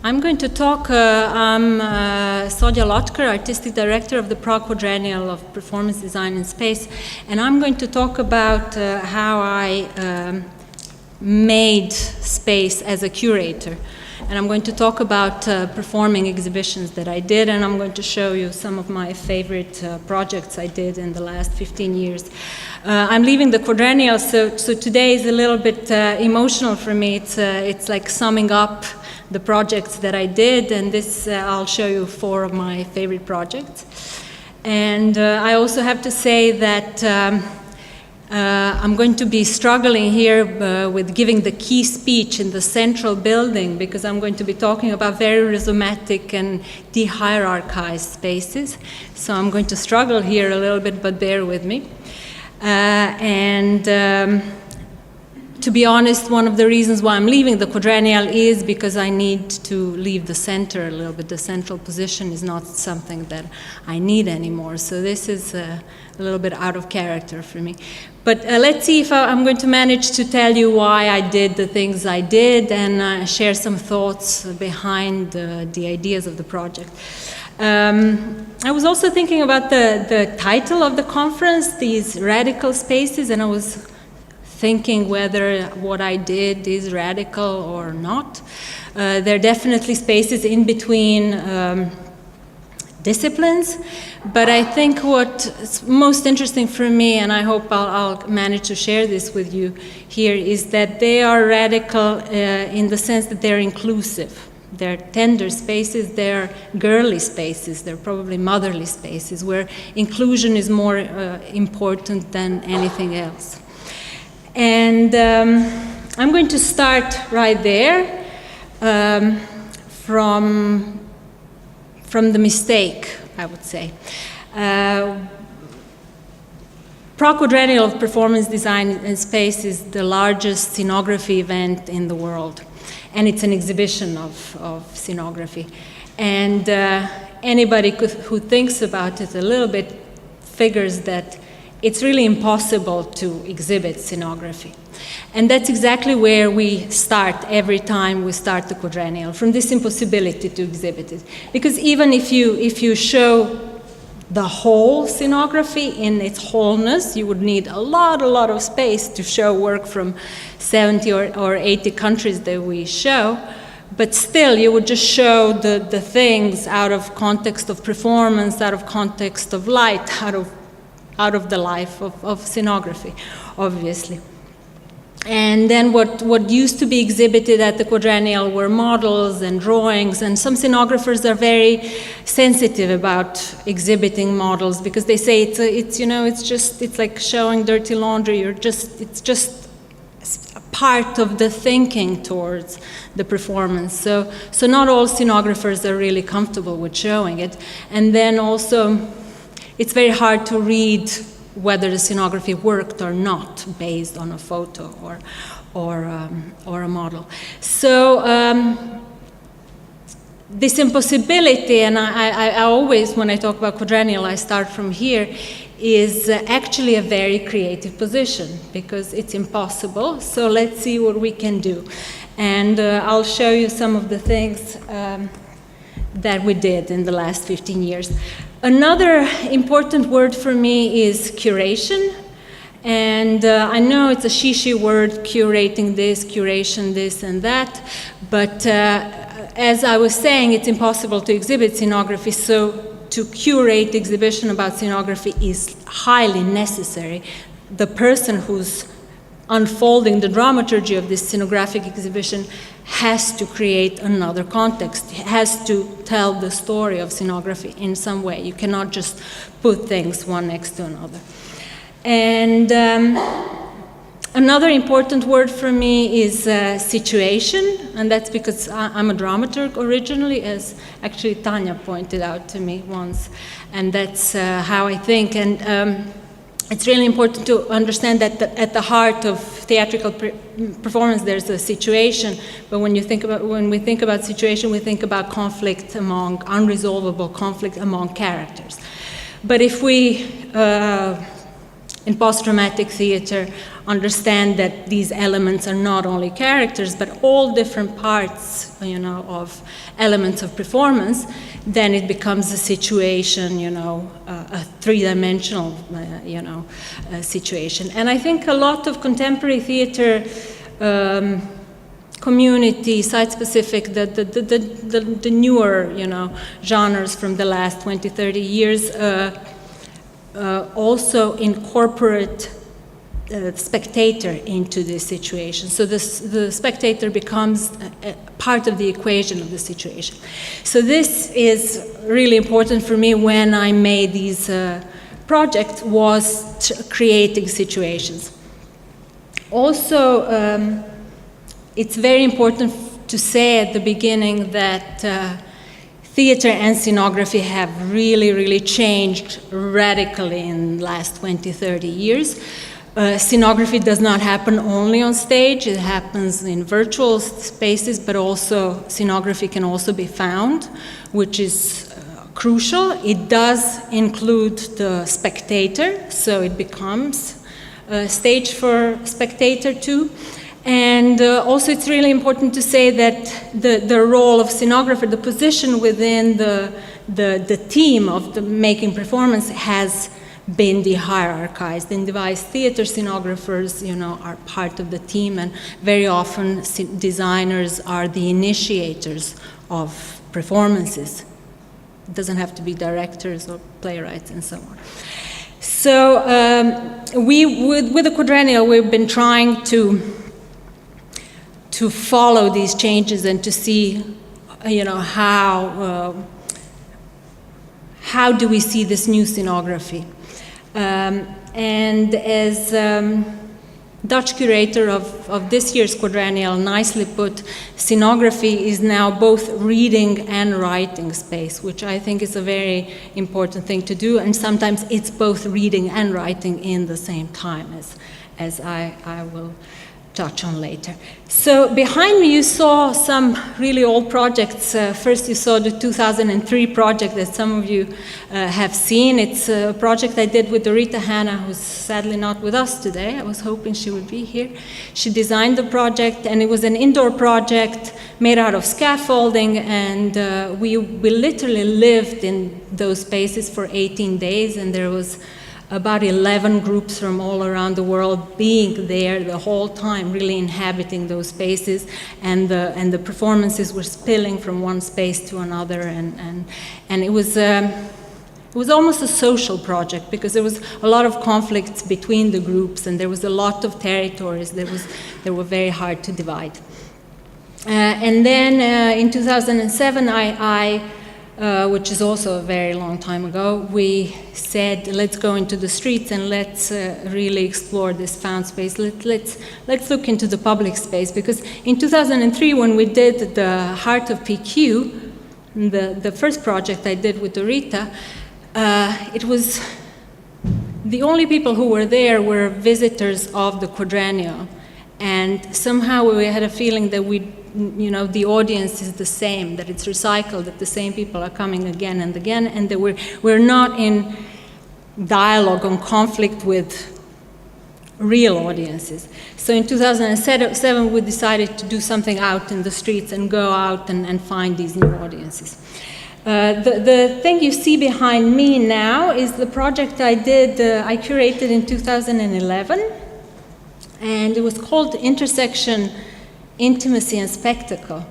I'm going to talk, I'm Sodja Lotker, Artistic Director of the Prague Quadrennial of Performance Design in Space, and I'm going to talk about how I made space as a curator. And I'm going to talk about performing exhibitions that I did, and I'm going to show you some of my favorite projects I did in the last 15 years. I'm leaving the quadrennial, so today is a little bit emotional for me. It's like summing up the projects that I did, and this I'll show you 4 of my favorite projects. And I also have to say that I'm going to be struggling here with giving the key speech in the central building, because I'm going to be talking about very rhizomatic and de-hierarchized spaces. So I'm going to struggle here a little bit, but bear with me. To be honest, one of the reasons why I'm leaving the quadrennial is because I need to leave the center a little bit. The central position is not something that I need anymore. So this is a little bit out of character for me. But let's see if I'm going to manage to tell you why I did the things I did and share some thoughts behind the ideas of the project. I was also thinking about the title of the conference, these radical spaces, and I was thinking whether what I did is radical or not. There are definitely spaces in between disciplines, but I think what's most interesting for me, and I hope I'll manage to share this with you here, is that they are radical in the sense that they're inclusive. They're tender spaces, they're girly spaces, they're probably motherly spaces, where inclusion is more important than anything else. And I'm going to start right there from the mistake, I would say. Prague Quadrennial of Performance Design in Space is the largest scenography event in the world, and it's an exhibition of scenography. And anybody who thinks about it a little bit figures that it's really impossible to exhibit scenography. And that's exactly where we start every time we start the quadrennial, from this impossibility to exhibit it. Because even if you show the whole scenography in its wholeness, you would need a lot of space to show work from 70 or 80 countries that we show. But still, you would just show the things out of context of performance, out of context of light, out of the life of scenography, obviously. And then what used to be exhibited at the quadrennial were models and drawings, and some scenographers are very sensitive about exhibiting models because they say it's like showing dirty laundry. It's just a part of the thinking towards the performance. So not all scenographers are really comfortable with showing it. And then also, it's very hard to read whether the scenography worked or not based on a photo or a model. So this impossibility, and I always, when I talk about quadrennial, I start from here, is actually a very creative position because it's impossible. So let's see what we can do. And I'll show you some of the things that we did in the last 15 years. Another important word for me is curation. And I know it's a shishi word, curating this, curation this and that, but as I was saying, it's impossible to exhibit scenography, so to curate exhibition about scenography is highly necessary. The person who's unfolding the dramaturgy of this scenographic exhibition has to create another context, has to tell the story of scenography in some way. You cannot just put things one next to another. And another important word for me is situation, and that's because I'm a dramaturg originally, as actually Tanya pointed out to me once, and that's how I think. And it's really important to understand that at the heart of theatrical performance there's a situation, but when we think about situation, we think about conflict unresolvable conflict among characters. But if we, in post-dramatic theater, understand that these elements are not only characters, but all different parts, of elements of performance, then it becomes a situation, a three-dimensional, situation. And I think a lot of contemporary theater community, site-specific, the newer, genres from the last 20, 30 years also incorporate spectator into this situation. So the spectator becomes a part of the equation of the situation. So this is really important for me when I made these projects, was creating situations. Also, it's very important to say at the beginning that theater and scenography have really, really changed radically in the last 20, 30 years. Scenography does not happen only on stage, it happens in virtual spaces, but also scenography can also be found, which is crucial. It does include the spectator, so it becomes a stage for spectator too. And also it's really important to say that the role of scenographer, the position within the team of the making performance has been de-hierarchized. In device theater, scenographers, are part of the team, and very often designers are the initiators of performances. It doesn't have to be directors or playwrights and so on. So with the quadrennial, we've been trying to follow these changes and to see, how do we see this new scenography. And as Dutch curator of this year's quadrennial nicely put, scenography is now both reading and writing space, which I think is a very important thing to do, and sometimes it's both reading and writing in the same time, as I will touch on later. So behind me you saw some really old projects. First you saw the 2003 project that some of you have seen. It's a project I did with Dorita Hanna, who's sadly not with us today. I was hoping she would be here. She designed the project, and it was an indoor project made out of scaffolding, and we literally lived in those spaces for 18 days, and there was about 11 groups from all around the world being there the whole time, really inhabiting those spaces, and the performances were spilling from one space to another, and it was almost a social project, because there was a lot of conflicts between the groups, and there was a lot of territories that were very hard to divide. And then in 2007, which is also a very long time ago, we said, let's go into the streets and let's really explore this found space. Let's look into the public space, because in 2003, when we did the Heart of PQ, the first project I did with Dorita, it was the only people who were there were visitors of the quadrennial, and somehow we had a feeling that the audience is the same, that it's recycled, that the same people are coming again and again, and that we're not in dialogue and conflict with real audiences. So in 2007, we decided to do something out in the streets and go out and find these new audiences. The thing you see behind me now is the project I curated in 2011, and it was called Intersection, Intimacy and Spectacle.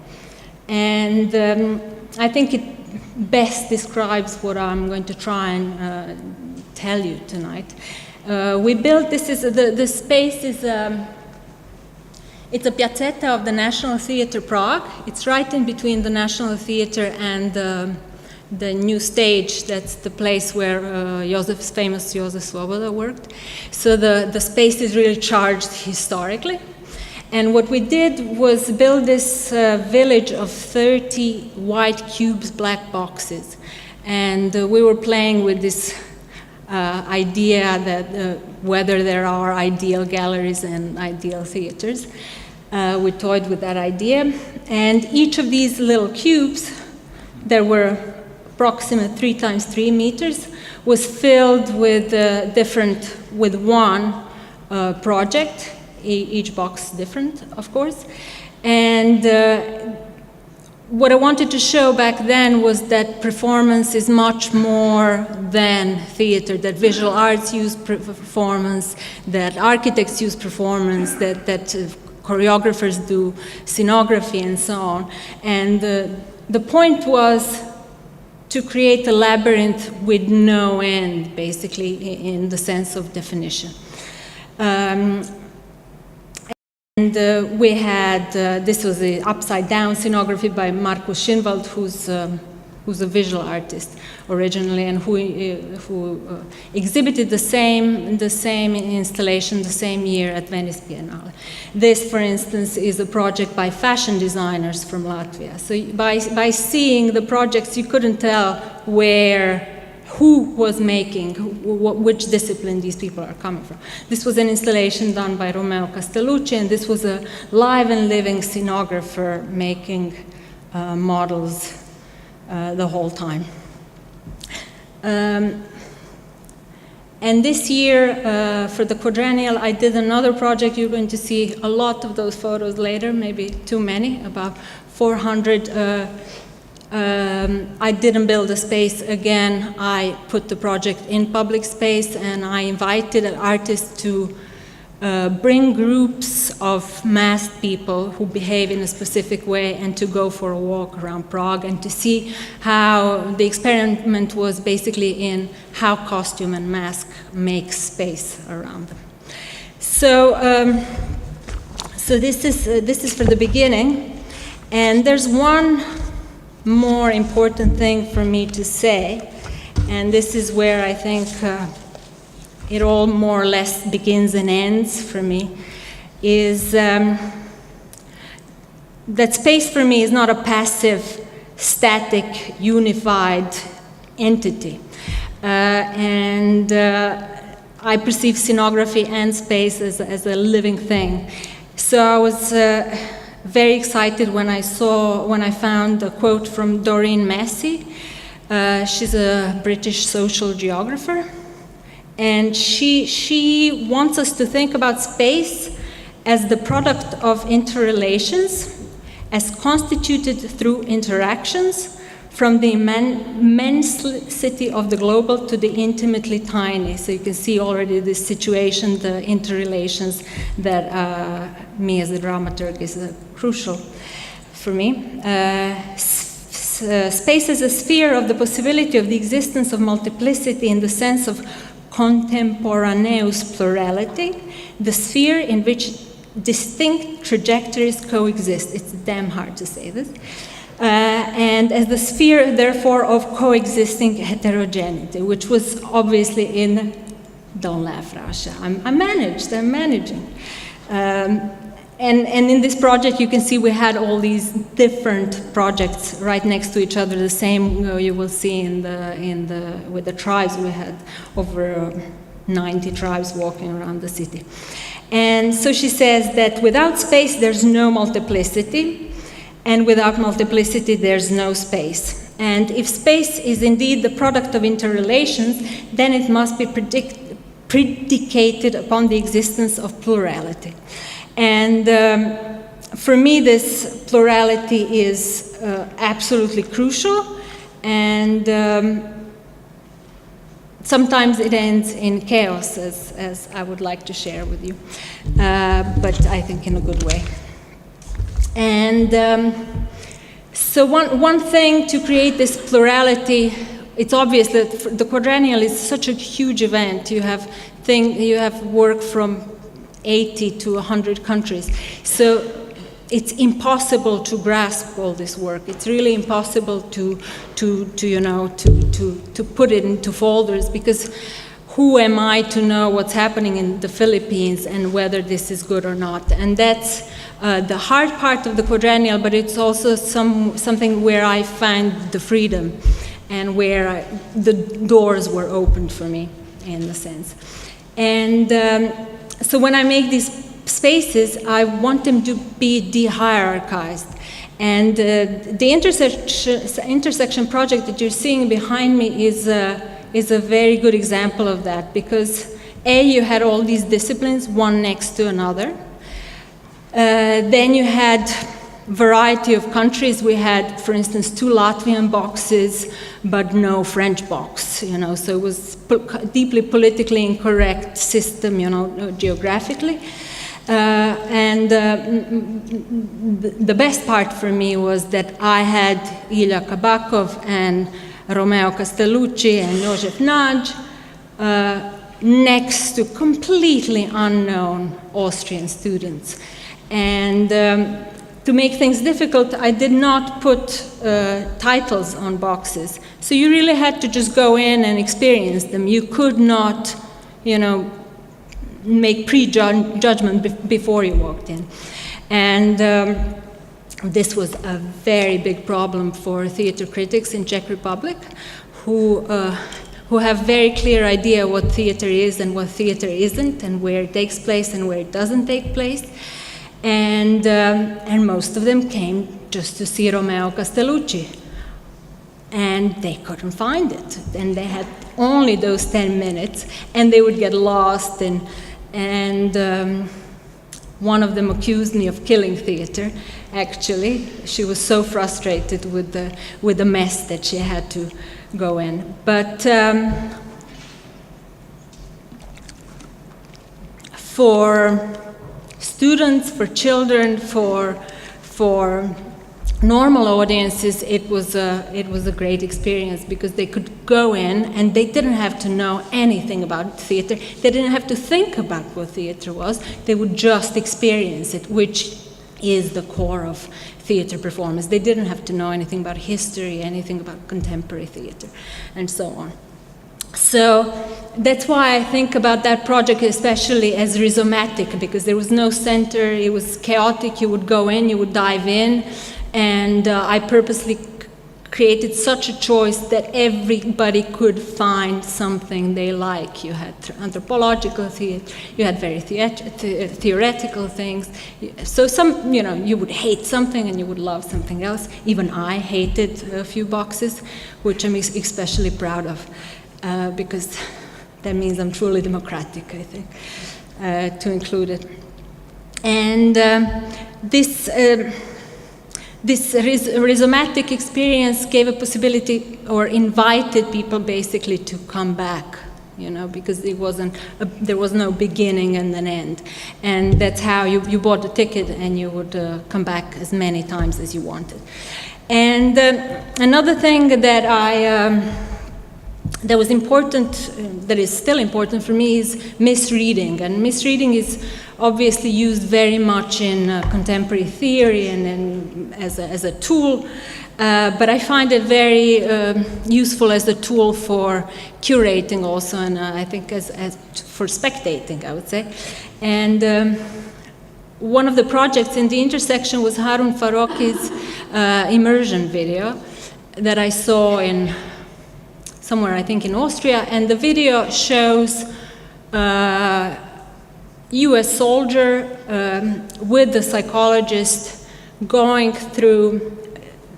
And I think it best describes what I'm going to try and tell you tonight. We built, the space is, it's a piazzetta of the National Theatre Prague. It's right in between the National Theatre and the new stage. That's the place where famous Josef Svoboda worked. So the space is really charged historically. And what we did was build this village of 30 white cubes, black boxes. And we were playing with this idea that whether there are ideal galleries and ideal theaters. We toyed with that idea. And each of these little cubes, there were approximate 3 times 3 meters, was filled with with one project, each box different, of course. And what I wanted to show back then was that performance is much more than theater, that visual arts use performance, that architects use performance, that choreographers do scenography and so on. And the point was to create a labyrinth with no end, basically, in the sense of definition. And we had, this was the upside down scenography by Markus Schinwald, who's a visual artist originally, and who exhibited the same installation the same year at Venice Biennale. This, for instance, is a project by fashion designers from Latvia. So by seeing the projects, you couldn't tell who was making, which discipline these people are coming from. This was an installation done by Romeo Castellucci, and this was a live and living scenographer making models the whole time. And this year, for the quadrennial, I did another project. You're going to see a lot of those photos later, maybe too many, about 400. I didn't build a space again. I put the project in public space, and I invited artists to bring groups of masked people who behave in a specific way and to go for a walk around Prague and to see how the experiment was basically in how costume and mask make space around them. So, this is for the beginning, and there's one more important thing for me to say, and this is where I think it all more or less begins and ends for me, is that space for me is not a passive, static, unified entity. And I perceive scenography and space as a living thing. So I was very excited when I found a quote from Doreen Massey. She's a British social geographer, and she wants us to think about space as the product of interrelations, as constituted through interactions, from the immensity of the global to the intimately tiny. So you can see already this situation, the interrelations that me as a dramaturg is crucial for me. Space is a sphere of the possibility of the existence of multiplicity in the sense of contemporaneous plurality, the sphere in which distinct trajectories coexist. It's damn hard to say this. And as the sphere, therefore, of coexisting heterogeneity, which was obviously in, don't laugh, Rasha, I'm managing. And in this project, you can see we had all these different projects right next to each other, the same you will see with the tribes. We had over 90 tribes walking around the city. And so she says that without space, there's no multiplicity. And without multiplicity, there's no space. And if space is indeed the product of interrelations, then it must be predicated upon the existence of plurality. And for me, this plurality is absolutely crucial. And sometimes it ends in chaos, as I would like to share with you, but I think in a good way. And so one thing to create this plurality, it's obvious that the quadrennial is such a huge event. You have work from 80 to 100 countries. So it's impossible to grasp all this work. It's really impossible to put it into folders, because who am I to know what's happening in the Philippines and whether this is good or not? And that's the hard part of the quadrennial, but it's also something where I find the freedom and where the doors were opened for me, in a sense. And so when I make these spaces, I want them to be de-hierarchized. And the intersection project that you're seeing behind me is a very good example of that, because You had all these disciplines, one next to another. Then you had variety of countries. We had, for instance, 2 Latvian boxes, but no French box, you know, so it was deeply politically incorrect system, you know, geographically. The best part for me was that I had Ilya Kabakov and Romeo Castellucci and Josef Nagy next to completely unknown Austrian students. And to make things difficult, I did not put titles on boxes. So you really had to just go in and experience them. You could not, you know, make prejudgment before you walked in. And this was a very big problem for theater critics in Czech Republic, who have very clear idea what theater is and what theater isn't, and where it takes place and where it doesn't take place. And most of them came just to see Romeo Castellucci. And they couldn't find it. And they had only those 10 minutes, and they would get lost. And one of them accused me of killing theater, actually. She was so frustrated with the mess that she had to go in. But for students, for children, for normal audiences, it was a great experience, because they could go in and they didn't have to know anything about theater. They didn't have to think about what theater was. They would just experience it, which is the core of theater performance. They didn't have to know anything about history, anything about contemporary theater, and so on. So that's why I think about that project especially as rhizomatic, because there was no center, it was chaotic. You would go in, you would dive in, and I purposely created such a choice that everybody could find something they like. You had anthropological theater, you had very theoretical things. So some, you know, you would hate something and you would love something else. Even I hated a few boxes, which I'm especially proud of. Because that means I'm truly democratic, I think, to include it. And this rhizomatic experience gave a possibility, or invited people basically to come back, you know, because there was no beginning and an end. And that's how you bought a ticket and you would come back as many times as you wanted. And another thing that that was important, that is still important for me, is misreading. And misreading is obviously used very much in contemporary theory and as a tool, but I find it very useful as a tool for curating also, and I think as for spectating, I would say. And one of the projects in the intersection was Harun Farokhi's immersion video that I saw in somewhere, I think in Austria, and the video shows US soldier with the psychologist going through,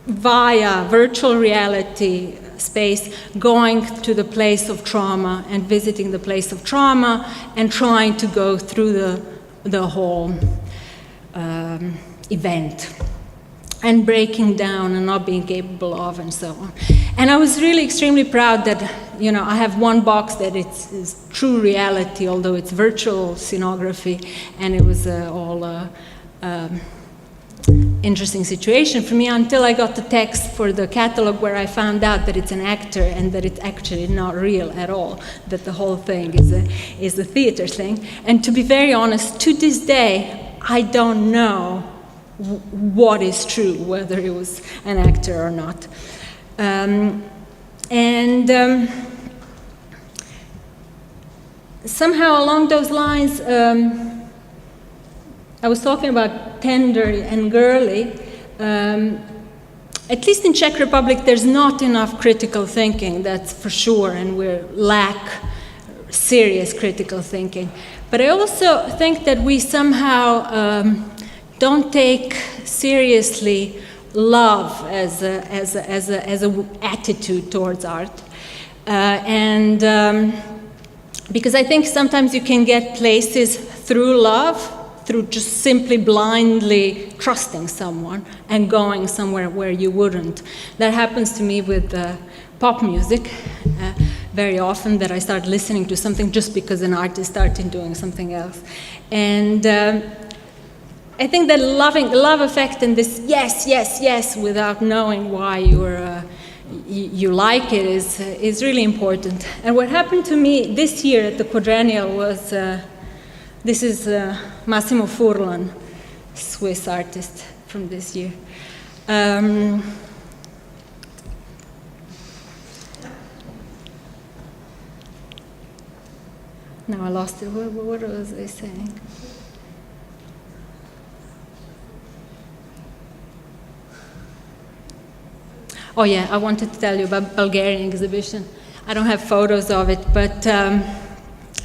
via virtual reality space, going to the place of trauma and visiting the place of trauma and trying to go through the whole event, and breaking down and not being capable of, and so on. And I was really extremely proud that, you know, I have one box that is true reality, although it's virtual scenography, and it was all interesting situation for me until I got the text for the catalog, where I found out that it's an actor and that it's actually not real at all, that the whole thing is a theater thing. And to be very honest, to this day, I don't know what is true, whether it was an actor or not. Somehow along those lines, I was talking about tender and girly. At least in Czech Republic, there's not enough critical thinking, that's for sure, and we lack serious critical thinking. But I also think that we somehow don't take seriously love as a attitude towards art, and Because I think sometimes you can get places through love, through just simply blindly trusting someone and going somewhere where you wouldn't. That happens to me with pop music very often, that I start listening to something just because an artist started doing something else. And I think that love effect and this yes, yes, yes, without knowing why you like it is really important. And what happened to me this year at the Quadrennial was, this is Massimo Furlan, Swiss artist from this year. Now I lost it. What was I saying? Oh yeah, I wanted to tell you about Bulgarian exhibition. I don't have photos of it, but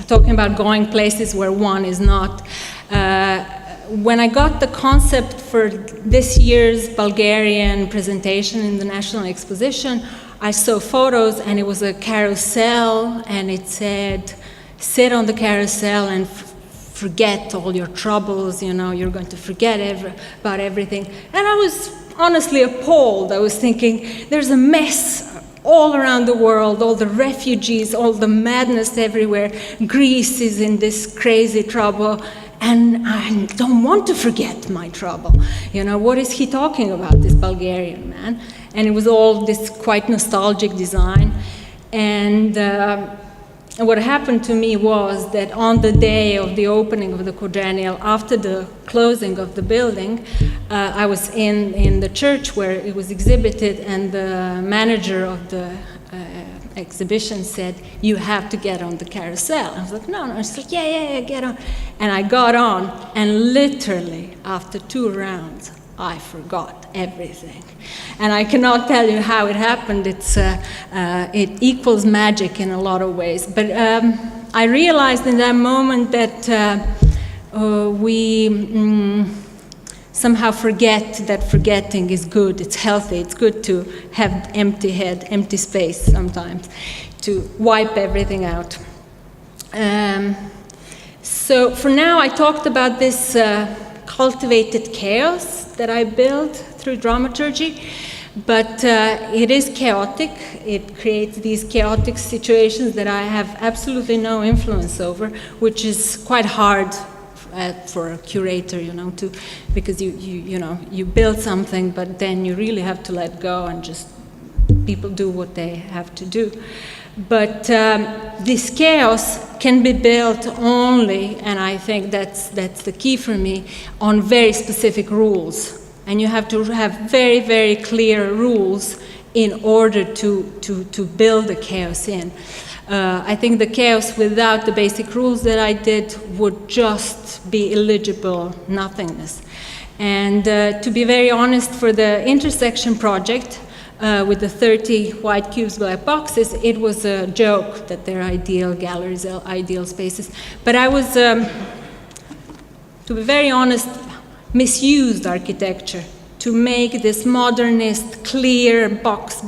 talking about going places where one is not. When I got the concept for this year's Bulgarian presentation in the National Exposition, I saw photos and it was a carousel and it said, sit on the carousel and forget all your troubles, you know, you're going to forget about everything. And I was honestly appalled. I was thinking, there's a mess all around the world, all the refugees, all the madness everywhere. Greece is in this crazy trouble, and I don't want to forget my trouble. You know, what is he talking about, this Bulgarian man? And it was all this quite nostalgic design. And what happened to me was that on the day of the opening of the Quadrennial, after the closing of the building, I was in the church where it was exhibited, and the manager of the exhibition said, you have to get on the carousel. I was like, no. She's like, yeah, get on. And I got on, and literally, after 2 rounds, I forgot everything. And I cannot tell you how it happened. It equals magic in a lot of ways. But I realized in that moment that we somehow forget that forgetting is good, it's healthy, it's good to have empty head, empty space sometimes, to wipe everything out. So for now, I talked about this cultivated chaos that I built through dramaturgy, but it is chaotic. It creates these chaotic situations that I have absolutely no influence over, which is quite hard for a curator, you know, because you build something, but then you really have to let go and just people do what they have to do. But this chaos can be built only, and I think that's the key for me, on very specific rules. And you have to have very, very clear rules in order to build the chaos in. I think the chaos without the basic rules that I did would just be illegible nothingness. And to be very honest, for the intersection project, with the 30 white cubes, black boxes, it was a joke that they're ideal galleries, ideal spaces. But I was, to be very honest, misused architecture to make this modernist, clear box,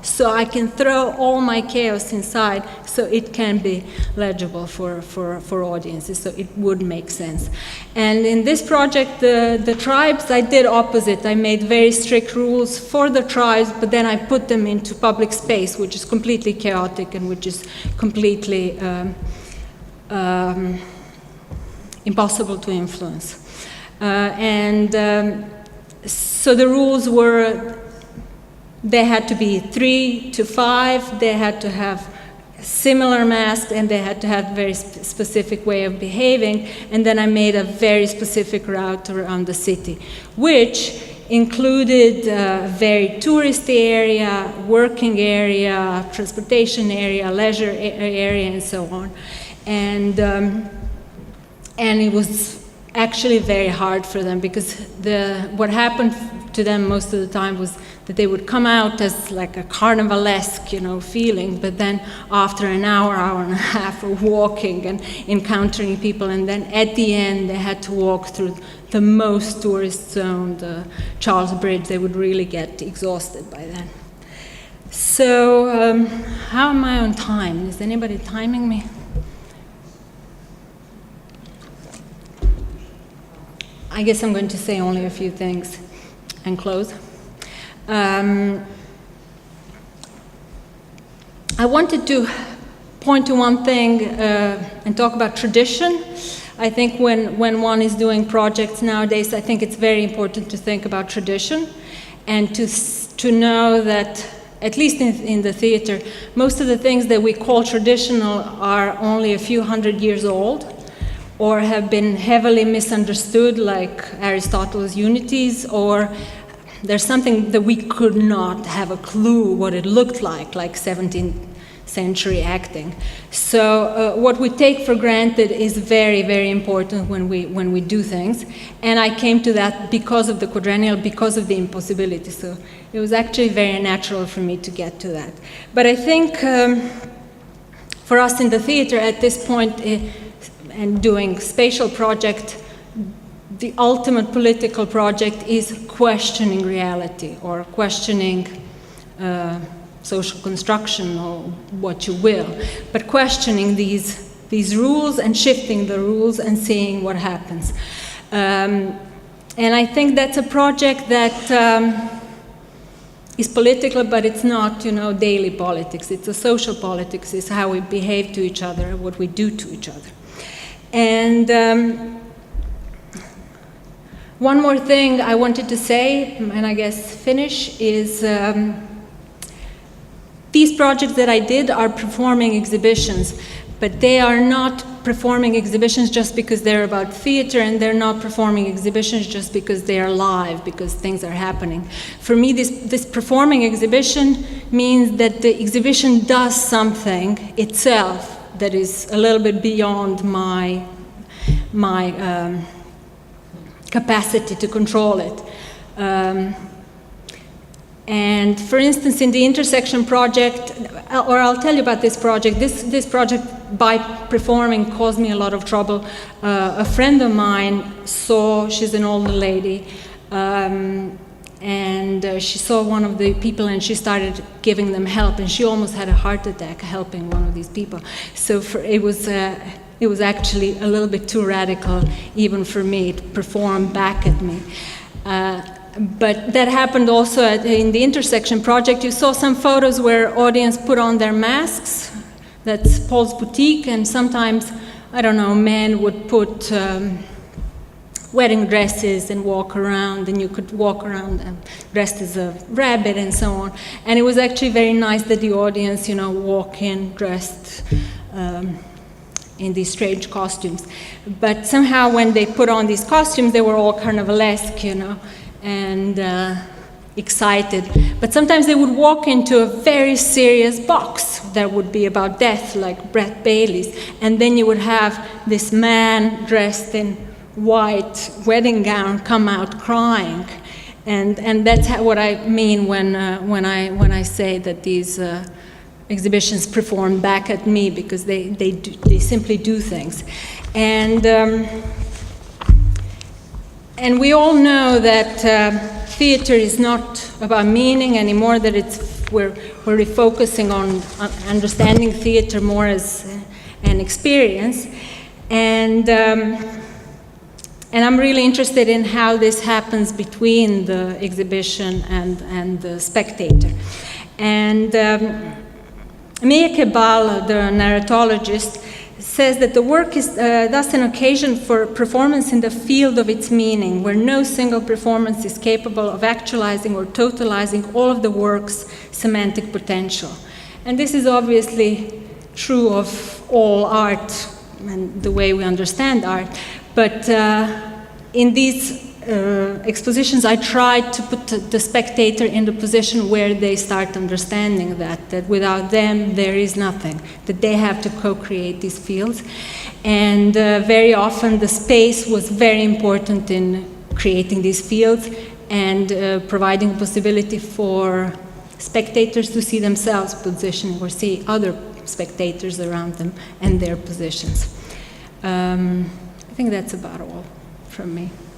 so I can throw all my chaos inside so it can be legible for audiences, so it would make sense. And in this project, the tribes, I did opposite. I made very strict rules for the tribes, but then I put them into public space, which is completely chaotic and which is completely impossible to influence. So the rules were, they had to be 3 to 5, they had to have similar masks, and they had to have a very specific way of behaving. And then I made a very specific route around the city, which included a very touristy area, working area, transportation area, leisure area, and so on. And it was actually very hard for them, because what happened to them most of the time was that they would come out as like a carnivalesque, you know, feeling, but then after an hour and a half of walking and encountering people, and then at the end they had to walk through the most tourist zone, the Charles Bridge, they would really get exhausted by then. So, how am I on time? Is anybody timing me? I guess I'm going to say only a few things and close. I wanted to point to one thing and talk about tradition. I think when one is doing projects nowadays, I think it's very important to think about tradition and to know that, at least in the theater, most of the things that we call traditional are only a few hundred years old or have been heavily misunderstood, like Aristotle's unities, or there's something that we could not have a clue what it looked like 17th century acting. So what we take for granted is very, very important when we do things. And I came to that because of the quadrennial, because of the impossibility. So it was actually very natural for me to get to that. But I think for us in the theater at this point, and doing spatial project, the ultimate political project is questioning reality or questioning social construction or what you will, but questioning these rules and shifting the rules and seeing what happens. And I think that's a project that is political, but it's not, daily politics. It's a social politics. It's how we behave to each other, what we do to each other. And one more thing I wanted to say, and I guess finish, is these projects that I did are performing exhibitions, but they are not performing exhibitions just because they're about theater, and they're not performing exhibitions just because they are live, because things are happening. For me, this performing exhibition means that the exhibition does something itself that is a little bit beyond my capacity to control it. And for instance, in the intersection project, or I'll tell you about this project. This project, by performing, caused me a lot of trouble. A friend of mine she's an older lady, and she saw one of the people and she started giving them help, and she almost had a heart attack helping one of these people. So it was actually a little bit too radical even for me to perform back at me. But that happened also in the intersection project. You saw some photos where audience put on their masks. That's Paul's Boutique, and sometimes, I don't know, men would put wedding dresses and walk around, and you could walk around dressed as a rabbit and so on. And it was actually very nice that the audience, walk in dressed in these strange costumes. But somehow when they put on these costumes, they were all carnivalesque, and excited. But sometimes they would walk into a very serious box that would be about death, like Brett Bailey's, and then you would have this man dressed in white wedding gown come out crying. And that's what I mean when I say that these exhibitions perform back at me, because they simply do things. And we all know that theater is not about meaning anymore, that we're refocusing on understanding theater more as an experience. And I'm really interested in how this happens between the exhibition and the spectator. And Mieke Bal, the narratologist, says that the work is thus an occasion for performance in the field of its meaning, where no single performance is capable of actualizing or totalizing all of the work's semantic potential. And this is obviously true of all art and the way we understand art. But in these expositions, I tried to put the spectator in the position where they start understanding that without them there is nothing, that they have to co-create these fields. And very often the space was very important in creating these fields and providing a possibility for spectators to see themselves positioning or see other spectators around them and their positions. I think that's about all from me.